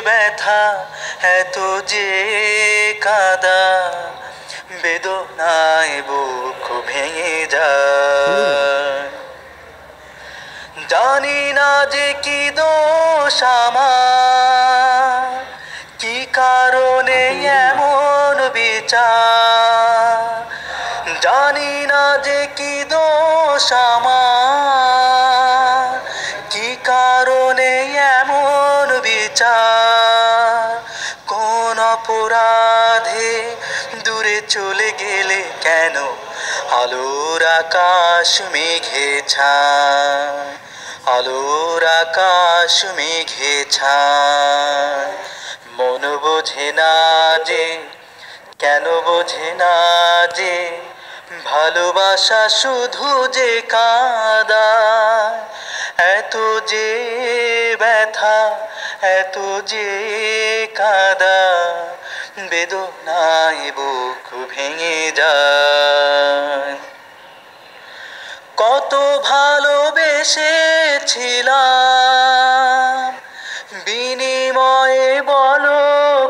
ব্যথা এত যে কাদা বেদনায় বুক ভেঙে যায় জানি না যে কি দোষ আমার কি কারণে এমন বিচার জানি না যে কি দোষ আমার কি কারণে এমন বিচার কোন অপরাধে দূরে চলে গেলে কেন আলোর আকাশ মেঘে ছায় আলোর আকাশ মেঘে ছায় মন বোঝে না যে কেন বোঝে না যে ভালোবাসা শুধু যে কাঁদায় এত যে ব্যথা এত যে কাঁদা বেদনায় বুক ভেঙে যায় কত ভালোবেসেছিলাম বিনিময়ে বলো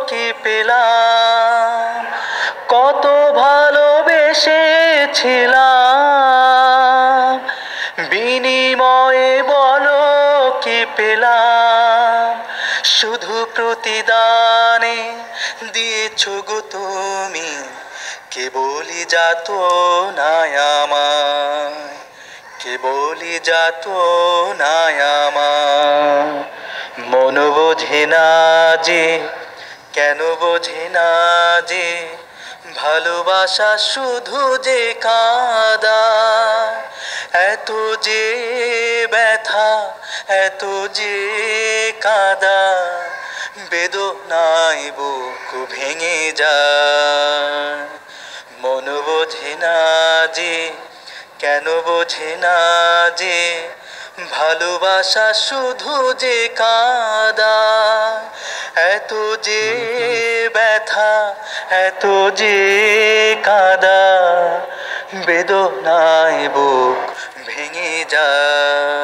কি পেলাম কত ভালোবেসেছিলাম বিনিময়ে বলো কি পেলাম শুধু প্রতিদানে দিয়েছ গো তুমি কেবলই যাত না আমায় কেবলই যাত না আমায় মন বোঝে না যে কেন বোঝে না যে ভালোবাসা শুধু যে কাঁদা এত যে ব্যথা এত যে কাঁদা বেদনায় বুক ভেঙে যায় মন বোঝে না যে কেন বোঝে না যে ভালোবাসা শুধু যে কাঁদা এত যে ব্যথা এত যে কাঁদা বেদনায় বুক ভেঙে যায়